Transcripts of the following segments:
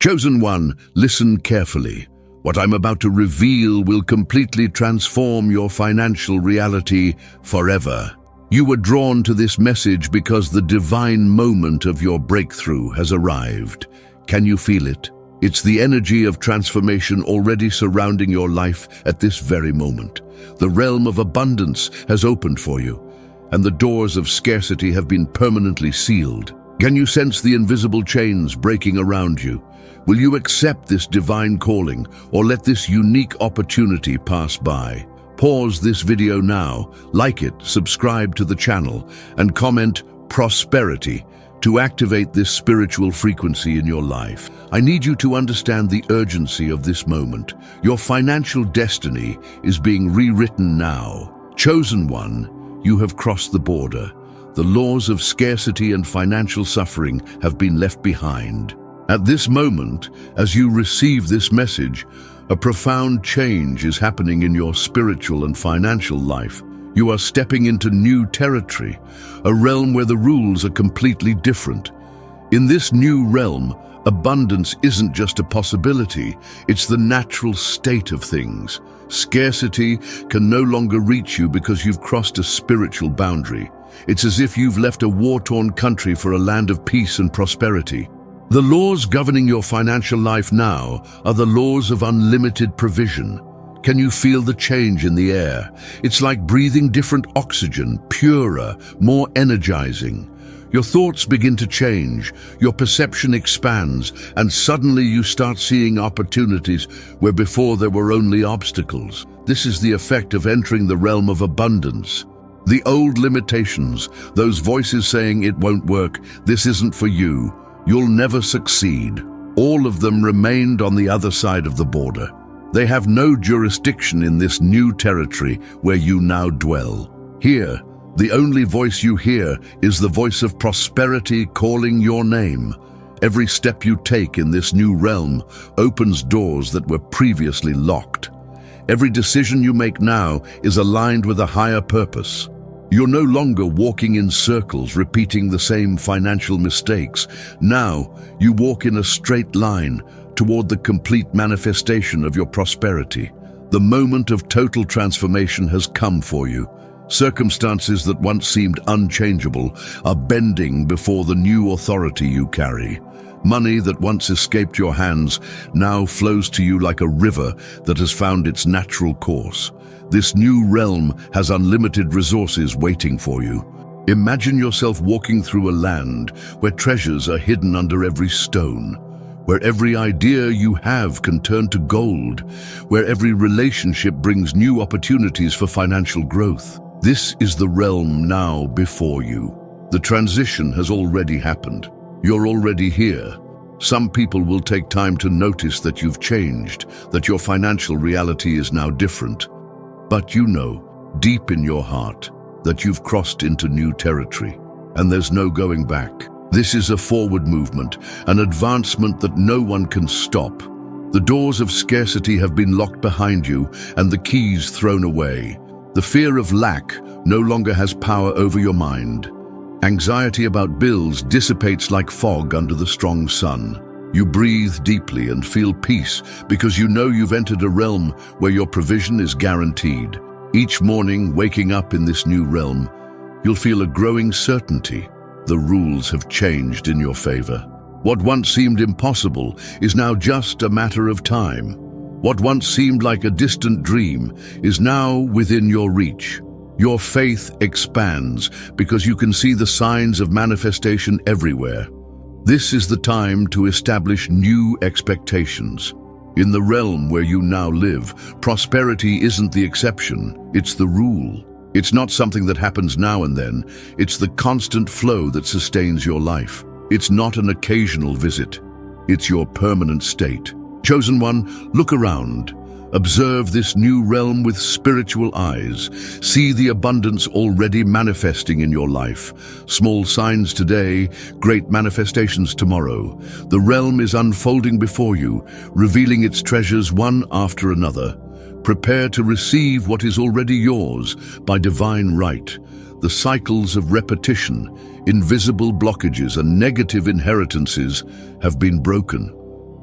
Chosen one, listen carefully. What I'm about to reveal will completely transform your financial reality forever. You were drawn to this message because the divine moment of your breakthrough has arrived. Can you feel it? It's the energy of transformation already surrounding your life at this very moment. The realm of abundance has opened for you, and the doors of scarcity have been permanently sealed. Can you sense the invisible chains breaking around you? Will you accept this divine calling or let this unique opportunity pass by? Pause this video now, like it, subscribe to the channel, and comment prosperity to activate this spiritual frequency in your life. I need you to understand the urgency of this moment. Your financial destiny is being rewritten now. Chosen one, you have crossed the border. The laws of scarcity and financial suffering have been left behind. At this moment, as you receive this message, a profound change is happening in your spiritual and financial life. You are stepping into new territory, a realm where the rules are completely different. In this new realm, abundance isn't just a possibility, it's the natural state of things. Scarcity can no longer reach you because you've crossed a spiritual boundary. It's as if you've left a war-torn country for a land of peace and prosperity. The laws governing your financial life now are the laws of unlimited provision. Can you feel the change in the air? It's like breathing different oxygen, purer, more energizing. Your thoughts begin to change, your perception expands, and suddenly you start seeing opportunities where before there were only obstacles. This is the effect of entering the realm of abundance. The old limitations, those voices saying it won't work, this isn't for you, you'll never succeed, all of them remained on the other side of the border. They have no jurisdiction in this new territory where you now dwell. Here, the only voice you hear is the voice of prosperity calling your name. Every step you take in this new realm opens doors that were previously locked. Every decision you make now is aligned with a higher purpose. You're no longer walking in circles, repeating the same financial mistakes. Now, you walk in a straight line toward the complete manifestation of your prosperity. The moment of total transformation has come for you. Circumstances that once seemed unchangeable are bending before the new authority you carry. Money that once escaped your hands now flows to you like a river that has found its natural course. This new realm has unlimited resources waiting for you. Imagine yourself walking through a land where treasures are hidden under every stone, where every idea you have can turn to gold, where every relationship brings new opportunities for financial growth. This is the realm now before you. The transition has already happened. You're already here. Some people will take time to notice that you've changed, that your financial reality is now different. But you know, deep in your heart, that you've crossed into new territory, and there's no going back. This is a forward movement, an advancement that no one can stop. The doors of scarcity have been locked behind you and the keys thrown away. The fear of lack no longer has power over your mind. Anxiety about bills dissipates like fog under the strong sun. You breathe deeply and feel peace because you know you've entered a realm where your provision is guaranteed. Each morning, waking up in this new realm, you'll feel a growing certainty. The rules have changed in your favor. What once seemed impossible is now just a matter of time. What once seemed like a distant dream is now within your reach. Your faith expands because you can see the signs of manifestation everywhere. This is the time to establish new expectations. In the realm where you now live, prosperity isn't the exception, it's the rule. It's not something that happens now and then, it's the constant flow that sustains your life. It's not an occasional visit, it's your permanent state. Chosen one, look around. Observe this new realm with spiritual eyes. See the abundance already manifesting in your life. Small signs today, great manifestations tomorrow. The realm is unfolding before you, revealing its treasures one after another. Prepare to receive what is already yours by divine right. The cycles of repetition, invisible blockages, and negative inheritances have been broken.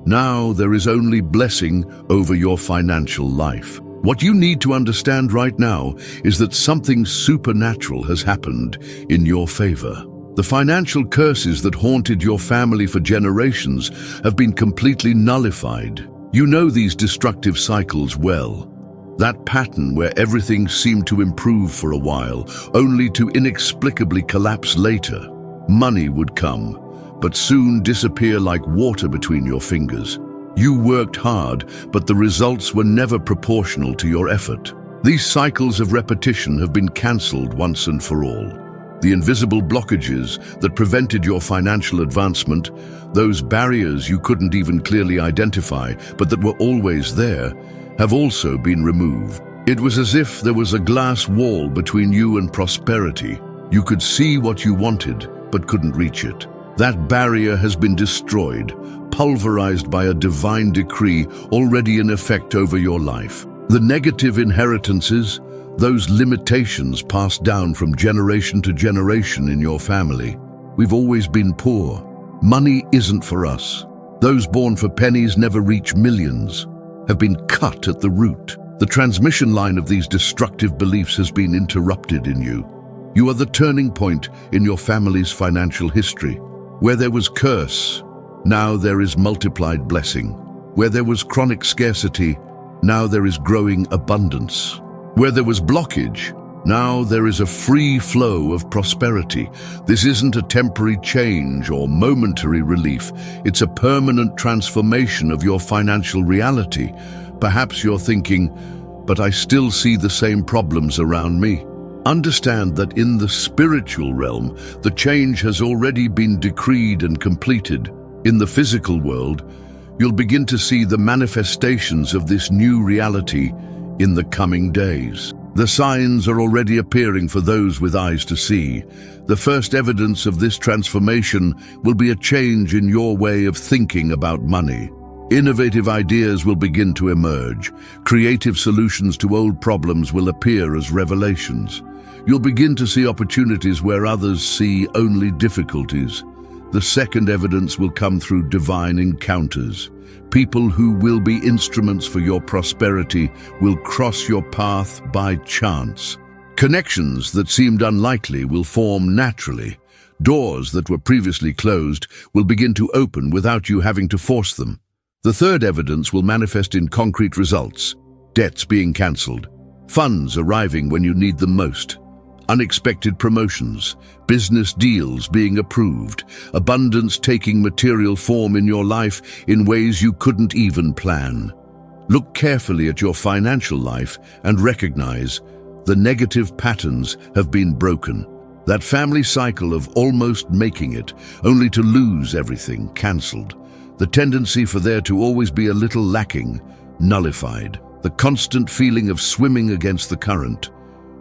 Now there is only blessing over your financial life. What you need to understand right now is that something supernatural has happened in your favor. The financial curses that haunted your family for generations have been completely nullified. You know these destructive cycles well. That pattern where everything seemed to improve for a while, only to inexplicably collapse later. Money would come, but soon disappear like water between your fingers. You worked hard, but the results were never proportional to your effort. These cycles of repetition have been cancelled once and for all. The invisible blockages that prevented your financial advancement, those barriers you couldn't even clearly identify, but that were always there, have also been removed. It was as if there was a glass wall between you and prosperity. You could see what you wanted, but couldn't reach it. That barrier has been destroyed, pulverized by a divine decree already in effect over your life. The negative inheritances, those limitations passed down from generation to generation in your family. We've always been poor. Money isn't for us. Those born for pennies never reach millions, have been cut at the root. The transmission line of these destructive beliefs has been interrupted in you. You are the turning point in your family's financial history. Where there was curse, now there is multiplied blessing. Where there was chronic scarcity, now there is growing abundance. Where there was blockage, now there is a free flow of prosperity. This isn't a temporary change or momentary relief. It's a permanent transformation of your financial reality. Perhaps you're thinking, but I still see the same problems around me. Understand that in the spiritual realm, the change has already been decreed and completed. In the physical world, you'll begin to see the manifestations of this new reality in the coming days. The signs are already appearing for those with eyes to see. The first evidence of this transformation will be a change in your way of thinking about money. Innovative ideas will begin to emerge. Creative solutions to old problems will appear as revelations. You'll begin to see opportunities where others see only difficulties. The second evidence will come through divine encounters. People who will be instruments for your prosperity will cross your path by chance. Connections that seemed unlikely will form naturally. Doors that were previously closed will begin to open without you having to force them. The third evidence will manifest in concrete results. Debts being cancelled, funds arriving when you need them most, unexpected promotions, business deals being approved, abundance taking material form in your life in ways you couldn't even plan. Look carefully at your financial life and recognize the negative patterns have been broken. That family cycle of almost making it, only to lose everything, cancelled. The tendency for there to always be a little lacking, nullified. The constant feeling of swimming against the current,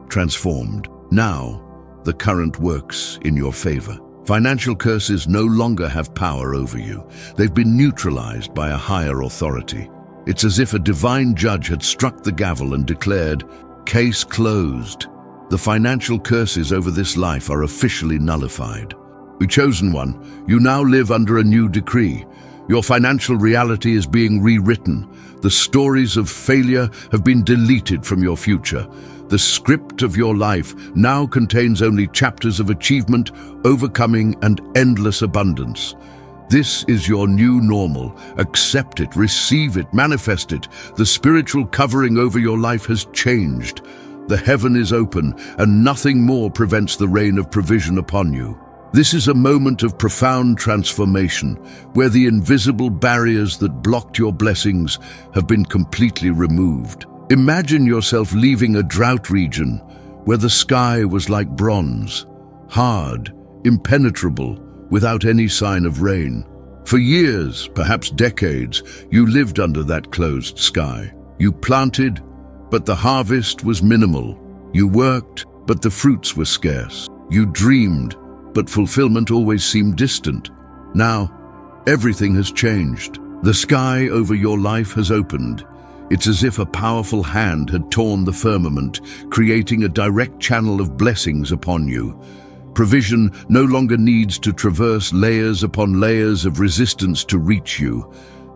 transformed. Now, the current works in your favor. Financial curses no longer have power over you. They've been neutralized by a higher authority. It's as if a divine judge had struck the gavel and declared, "Case closed." The financial curses over this life are officially nullified. You chosen one, you now live under a new decree. Your financial reality is being rewritten. The stories of failure have been deleted from your future. The script of your life now contains only chapters of achievement, overcoming, and endless abundance. This is your new normal. Accept it, receive it, manifest it. The spiritual covering over your life has changed. The heaven is open, and nothing more prevents the rain of provision upon you. This is a moment of profound transformation, where the invisible barriers that blocked your blessings have been completely removed. Imagine yourself leaving a drought region where the sky was like bronze, hard, impenetrable, without any sign of rain. For years, perhaps decades, you lived under that closed sky. You planted, but the harvest was minimal. You worked, but the fruits were scarce. You dreamed, but fulfillment always seemed distant. Now, everything has changed. The sky over your life has opened. It's as if a powerful hand had torn the firmament, creating a direct channel of blessings upon you. Provision no longer needs to traverse layers upon layers of resistance to reach you.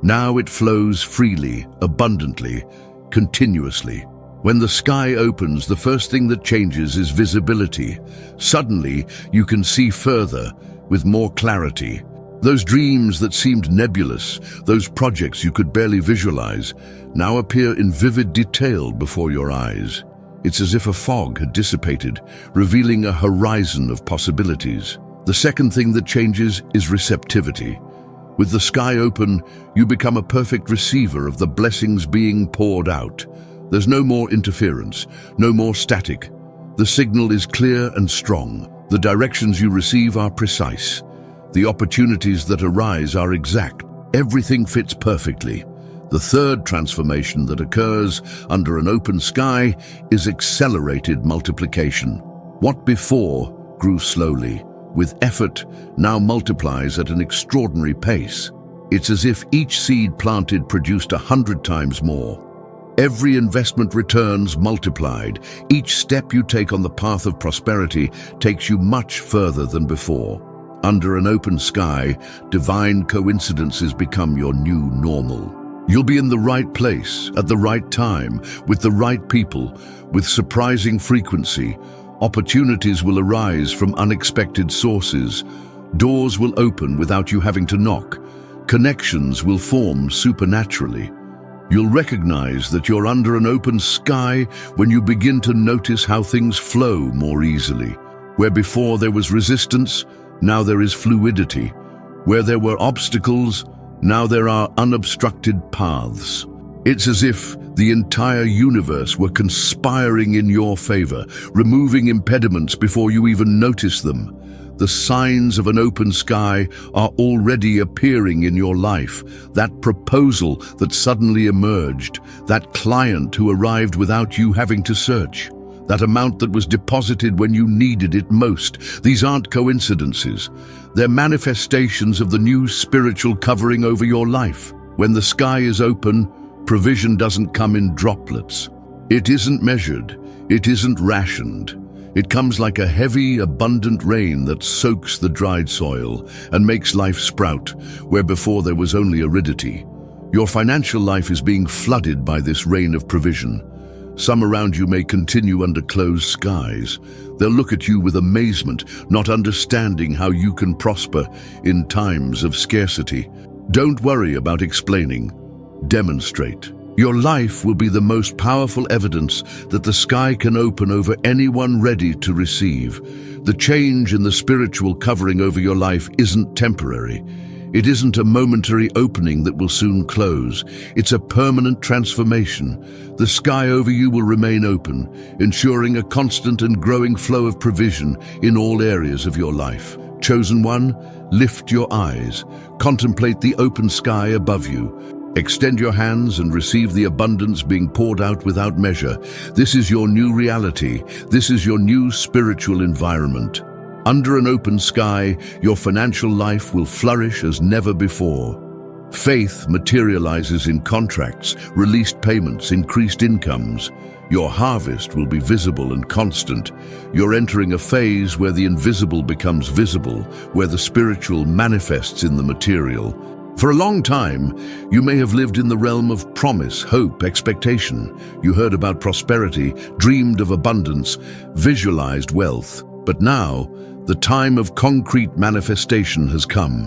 Now it flows freely, abundantly, continuously. When the sky opens, the first thing that changes is visibility. Suddenly, you can see further, with more clarity. Those dreams that seemed nebulous, those projects you could barely visualize, now appear in vivid detail before your eyes. It's as if a fog had dissipated, revealing a horizon of possibilities. The second thing that changes is receptivity. With the sky open, you become a perfect receiver of the blessings being poured out. There's no more interference, no more static. The signal is clear and strong. The directions you receive are precise. The opportunities that arise are exact. Everything fits perfectly. The third transformation that occurs under an open sky is accelerated multiplication. What before grew slowly, with effort, now multiplies at an extraordinary pace. It's as if each seed planted produced 100 times more. Every investment returns multiplied. Each step you take on the path of prosperity takes you much further than before. Under an open sky, divine coincidences become your new normal. You'll be in the right place, at the right time, with the right people, with surprising frequency. Opportunities will arise from unexpected sources. Doors will open without you having to knock. Connections will form supernaturally. You'll recognize that you're under an open sky when you begin to notice how things flow more easily. Where before there was resistance, now there is fluidity. Where there were obstacles, now there are unobstructed paths. It's as if the entire universe were conspiring in your favor, removing impediments before you even notice them. The signs of an open sky are already appearing in your life. That proposal that suddenly emerged, that client who arrived without you having to search, that amount that was deposited when you needed it most. These aren't coincidences. They're manifestations of the new spiritual covering over your life. When the sky is open, provision doesn't come in droplets. It isn't measured. It isn't rationed. It comes like a heavy, abundant rain that soaks the dried soil and makes life sprout where before there was only aridity. Your financial life is being flooded by this rain of provision. Some around you may continue under closed skies. They'll look at you with amazement, not understanding how you can prosper in times of scarcity. Don't worry about explaining. Demonstrate. Your life will be the most powerful evidence that the sky can open over anyone ready to receive. The change in the spiritual covering over your life isn't temporary. It isn't a momentary opening that will soon close. It's a permanent transformation. The sky over you will remain open, ensuring a constant and growing flow of provision in all areas of your life. Chosen one, lift your eyes. Contemplate the open sky above you. Extend your hands and receive the abundance being poured out without measure. This is your new reality. This is your new spiritual environment. Under an open sky, your financial life will flourish as never before. Faith materializes in contracts, released payments, increased incomes. Your harvest will be visible and constant. You're entering a phase where the invisible becomes visible, where the spiritual manifests in the material. For a long time, you may have lived in the realm of promise, hope, expectation. You heard about prosperity, dreamed of abundance, visualized wealth. But now, the time of concrete manifestation has come.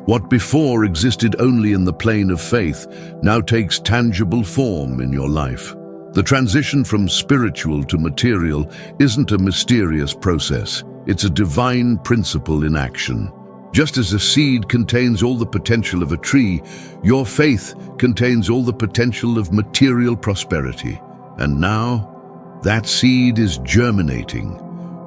What before existed only in the plane of faith now takes tangible form in your life. The transition from spiritual to material isn't a mysterious process. It's a divine principle in action. Just as a seed contains all the potential of a tree, your faith contains all the potential of material prosperity. And now, that seed is germinating,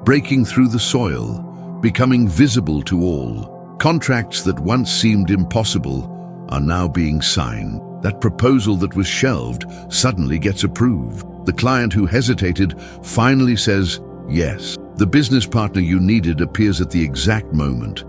breaking through the soil, becoming visible to all. Contracts that once seemed impossible are now being signed. That proposal that was shelved suddenly gets approved. The client who hesitated finally says yes. The business partner you needed appears at the exact moment.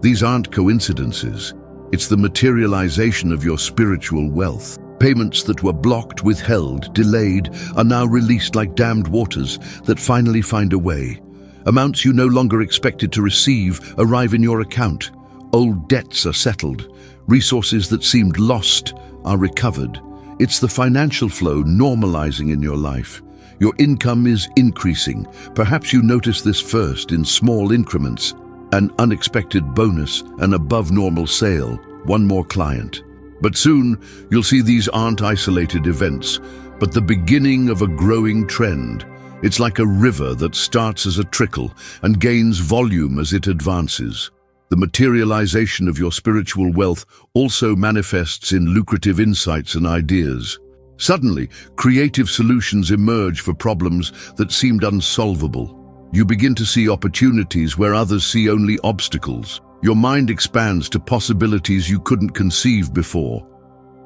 These aren't coincidences. It's the materialization of your spiritual wealth. Payments that were blocked, withheld, delayed are now released like dammed waters that finally find a way. Amounts you no longer expected to receive arrive in your account. Old debts are settled. Resources that seemed lost are recovered. It's the financial flow normalizing in your life. Your income is increasing. Perhaps you notice this first in small increments. An unexpected bonus, an above-normal sale, one more client. But soon, you'll see these aren't isolated events, but the beginning of a growing trend. It's like a river that starts as a trickle and gains volume as it advances. The materialization of your spiritual wealth also manifests in lucrative insights and ideas. Suddenly, creative solutions emerge for problems that seemed unsolvable. You begin to see opportunities where others see only obstacles. Your mind expands to possibilities you couldn't conceive before.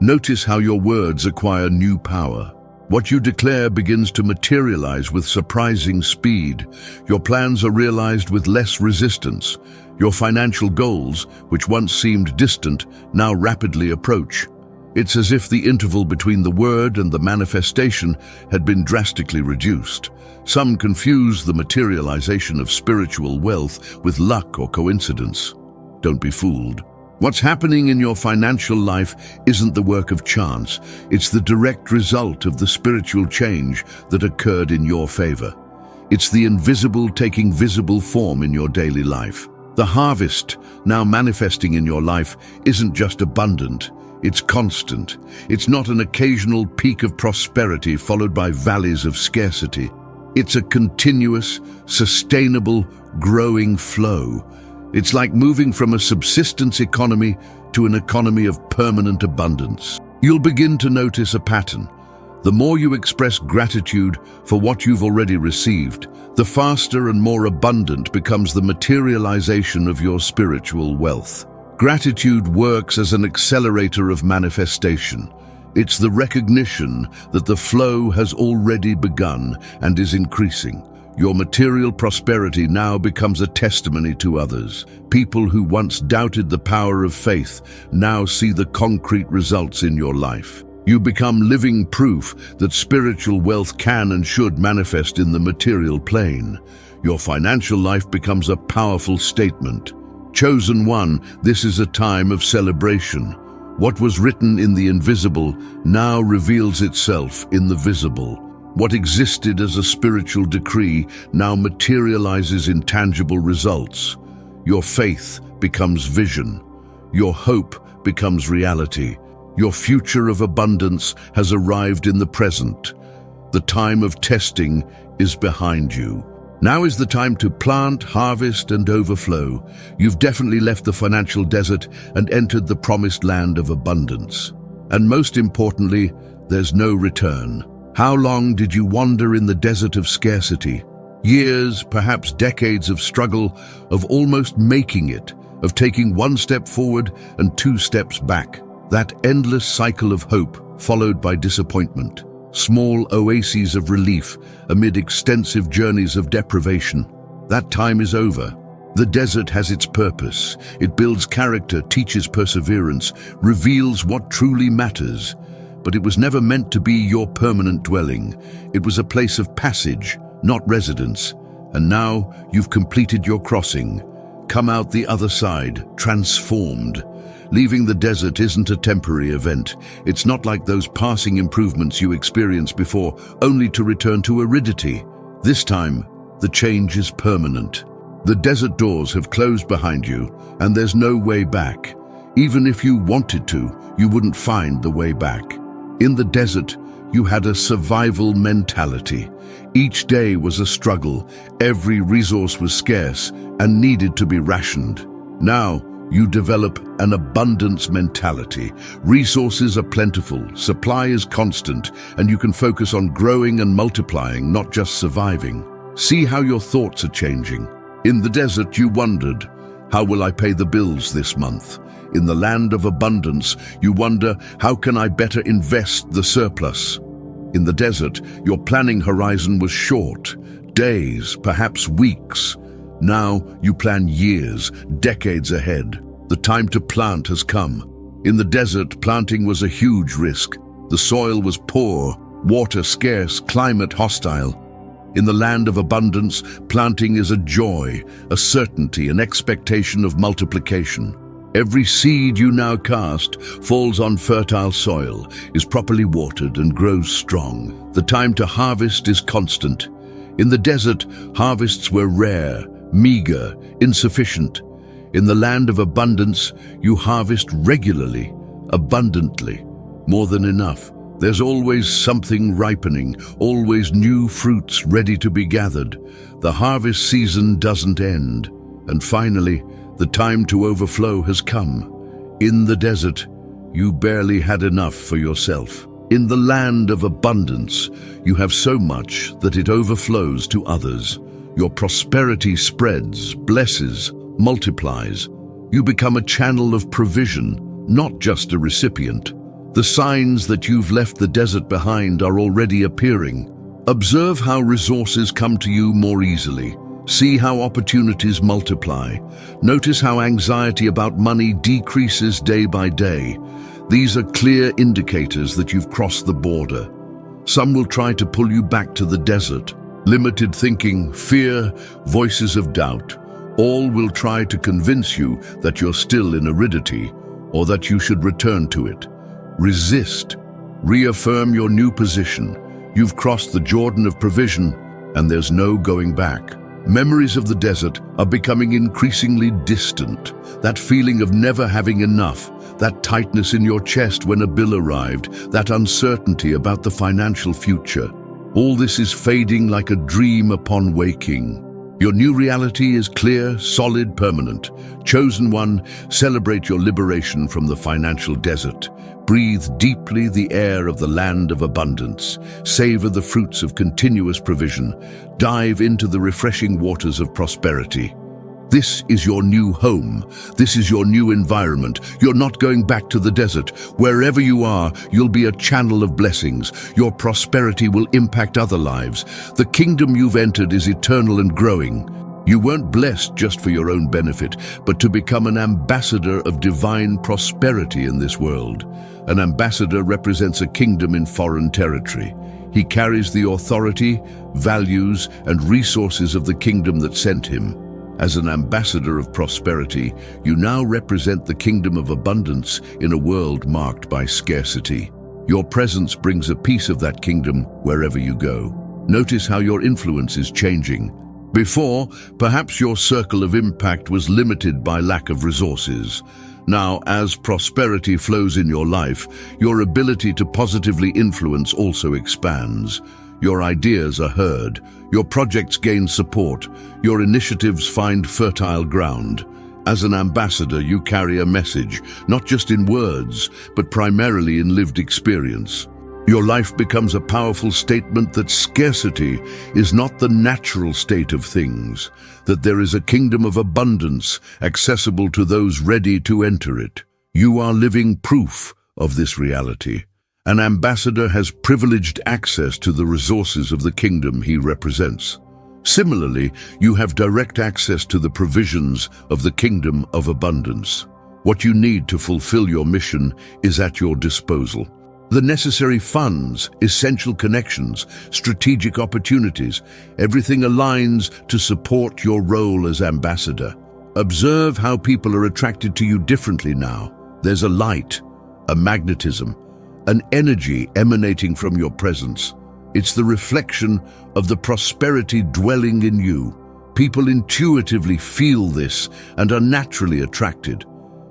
Notice how your words acquire new power. What you declare begins to materialize with surprising speed. Your plans are realized with less resistance. Your financial goals, which once seemed distant, now rapidly approach. It's as if the interval between the word and the manifestation had been drastically reduced. Some confuse the materialization of spiritual wealth with luck or coincidence. Don't be fooled. What's happening in your financial life isn't the work of chance. It's the direct result of the spiritual change that occurred in your favor. It's the invisible taking visible form in your daily life. The harvest, now manifesting in your life, isn't just abundant. It's constant. It's not an occasional peak of prosperity followed by valleys of scarcity. It's a continuous, sustainable, growing flow. It's like moving from a subsistence economy to an economy of permanent abundance. You'll begin to notice a pattern. The more you express gratitude for what you've already received, the faster and more abundant becomes the materialization of your spiritual wealth. Gratitude works as an accelerator of manifestation. It's the recognition that the flow has already begun and is increasing. Your material prosperity now becomes a testimony to others. People who once doubted the power of faith now see the concrete results in your life. You become living proof that spiritual wealth can and should manifest in the material plane. Your financial life becomes a powerful statement. Chosen one, this is a time of celebration. What was written in the invisible now reveals itself in the visible. What existed as a spiritual decree now materializes in tangible results. Your faith becomes vision. Your hope becomes reality. Your future of abundance has arrived in the present. The time of testing is behind you. Now is the time to plant, harvest, and overflow. You've definitely left the financial desert and entered the promised land of abundance. And most importantly, there's no return. How long did you wander in the desert of scarcity? Years, perhaps decades of struggle, of almost making it, of taking one step forward and two steps back. That endless cycle of hope, followed by disappointment. Small oases of relief amid extensive journeys of deprivation. That time is over. The desert has its purpose. It builds character, teaches perseverance, reveals what truly matters. But it was never meant to be your permanent dwelling. It was a place of passage, not residence. And now you've completed your crossing. Come out the other side, transformed. Leaving the desert isn't a temporary event. It's not like those passing improvements you experienced before, only to return to aridity. This time, the change is permanent. The desert doors have closed behind you, and there's no way back. Even if you wanted to, you wouldn't find the way back. In the desert, you had a survival mentality. Each day was a struggle. Every resource was scarce and needed to be rationed. Now, you develop an abundance mentality. Resources are plentiful, supply is constant, and you can focus on growing and multiplying, not just surviving. See how your thoughts are changing. In the desert, you wondered, how will I pay the bills this month? In the land of abundance, you wonder, how can I better invest the surplus? In the desert, your planning horizon was short, days, perhaps weeks. Now you plan years, decades ahead. The time to plant has come. In the desert, planting was a huge risk. The soil was poor, water scarce, climate hostile. In the land of abundance, planting is a joy, a certainty, an expectation of multiplication. Every seed you now cast falls on fertile soil, is properly watered and grows strong. The time to harvest is constant. In the desert, harvests were rare, meager, insufficient. In the land of abundance, you harvest regularly, abundantly, more than enough. There's always something ripening, always new fruits ready to be gathered. The harvest season doesn't end. And finally, the time to overflow has come. In the desert, you barely had enough for yourself. In the land of abundance, you have so much that it overflows to others. Your prosperity spreads, blesses, multiplies. You become a channel of provision, not just a recipient. The signs that you've left the desert behind are already appearing. Observe how resources come to you more easily. See how opportunities multiply. Notice how anxiety about money decreases day by day. These are clear indicators that you've crossed the border. Some will try to pull you back to the desert. Limited thinking, fear, voices of doubt. All will try to convince you that you're still in aridity or that you should return to it. Resist. Reaffirm your new position. You've crossed the Jordan of provision, and there's no going back. Memories of the desert are becoming increasingly distant. That feeling of never having enough, that tightness in your chest when a bill arrived, that uncertainty about the financial future. All this is fading like a dream upon waking. Your new reality is clear, solid, permanent. Chosen one, celebrate your liberation from the financial desert. Breathe deeply the air of the land of abundance. Savor the fruits of continuous provision. Dive into the refreshing waters of prosperity. This is your new home. This is your new environment. You're not going back to the desert. Wherever you are, you'll be a channel of blessings. Your prosperity will impact other lives. The kingdom you've entered is eternal and growing. You weren't blessed just for your own benefit, but to become an ambassador of divine prosperity in this world. An ambassador represents a kingdom in foreign territory. He carries the authority, values, and resources of the kingdom that sent him. As an ambassador of prosperity, you now represent the kingdom of abundance in a world marked by scarcity. Your presence brings a piece of that kingdom wherever you go. Notice how your influence is changing. Before, perhaps your circle of impact was limited by lack of resources. Now, as prosperity flows in your life, your ability to positively influence also expands. Your ideas are heard, your projects gain support, your initiatives find fertile ground. As an ambassador, you carry a message, not just in words, but primarily in lived experience. Your life becomes a powerful statement that scarcity is not the natural state of things, that there is a kingdom of abundance accessible to those ready to enter it. You are living proof of this reality. An ambassador has privileged access to the resources of the kingdom he represents. Similarly, you have direct access to the provisions of the kingdom of abundance. What you need to fulfill your mission is at your disposal. The necessary funds, essential connections, strategic opportunities, everything aligns to support your role as ambassador. Observe how people are attracted to you differently now. There's a light, a magnetism, an energy emanating from your presence. It's the reflection of the prosperity dwelling in you. People intuitively feel this and are naturally attracted.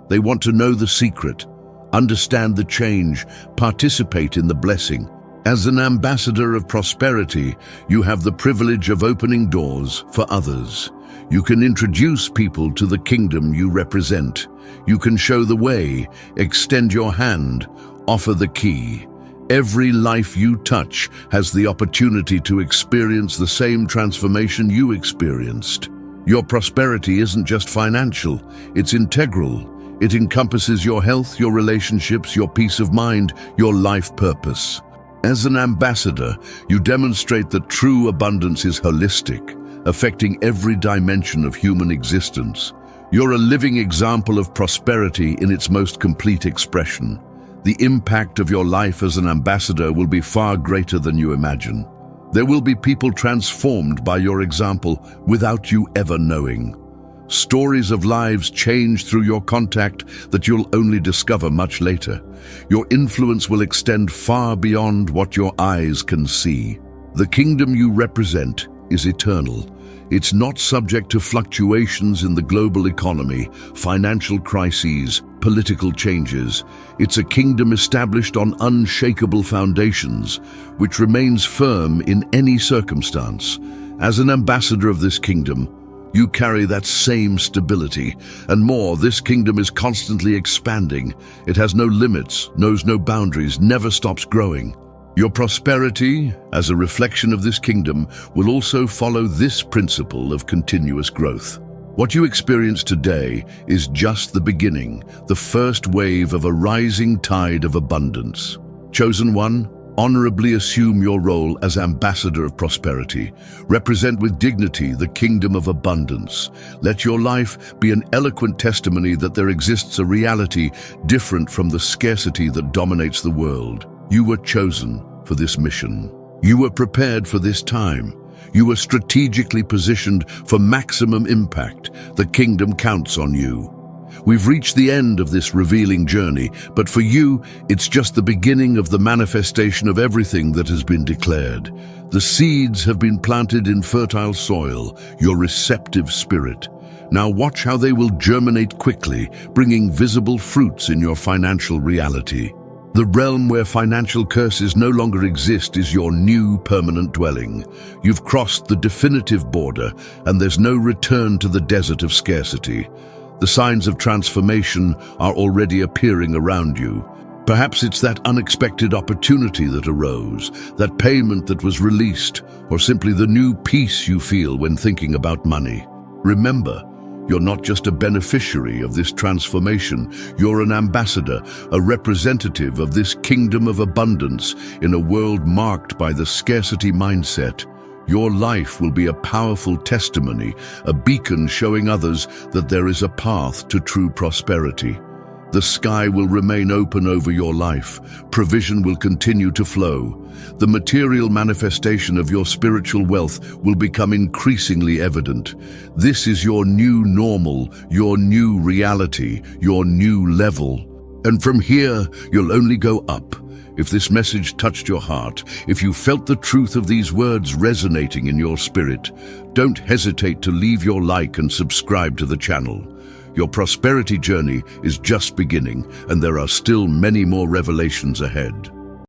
They want to know the secret, understand the change, participate in the blessing. As an ambassador of prosperity, you have the privilege of opening doors for others. You can introduce people to the kingdom you represent. You can show the way, extend your hand, offer the key. Every life you touch has the opportunity to experience the same transformation you experienced. Your prosperity isn't just financial, it's integral. It encompasses your health, your relationships, your peace of mind, your life purpose. As an ambassador, you demonstrate that true abundance is holistic, affecting every dimension of human existence. You're a living example of prosperity in its most complete expression. The impact of your life as an ambassador will be far greater than you imagine. There will be people transformed by your example without you ever knowing. Stories of lives changed through your contact that you'll only discover much later. Your influence will extend far beyond what your eyes can see. The kingdom you represent is eternal. It's not subject to fluctuations in the global economy, financial crises, political changes. It's a kingdom established on unshakable foundations, which remains firm in any circumstance. As an ambassador of this kingdom, you carry that same stability. And more, this kingdom is constantly expanding. It has no limits, knows no boundaries, never stops growing. Your prosperity, as a reflection of this kingdom, will also follow this principle of continuous growth. What you experience today is just the beginning, the first wave of a rising tide of abundance. Chosen one, honorably assume your role as ambassador of prosperity. Represent with dignity the kingdom of abundance. Let your life be an eloquent testimony that there exists a reality different from the scarcity that dominates the world. You were chosen for this mission. You were prepared for this time. You were strategically positioned for maximum impact. The kingdom counts on you. We've reached the end of this revealing journey, but for you, it's just the beginning of the manifestation of everything that has been declared. The seeds have been planted in fertile soil, your receptive spirit. Now watch how they will germinate quickly, bringing visible fruits in your financial reality. The realm where financial curses no longer exist is your new permanent dwelling. You've crossed the definitive border, and there's no return to the desert of scarcity. The signs of transformation are already appearing around you. Perhaps it's that unexpected opportunity that arose, that payment that was released, or simply the new peace you feel when thinking about money. Remember, you're not just a beneficiary of this transformation, you're an ambassador, a representative of this kingdom of abundance in a world marked by the scarcity mindset. Your life will be a powerful testimony, a beacon showing others that there is a path to true prosperity. The sky will remain open over your life. Provision will continue to flow. The material manifestation of your spiritual wealth will become increasingly evident. This is your new normal, your new reality, your new level. And from here, you'll only go up. If this message touched your heart, if you felt the truth of these words resonating in your spirit, don't hesitate to leave your like and subscribe to the channel. Your prosperity journey is just beginning, and there are still many more revelations ahead.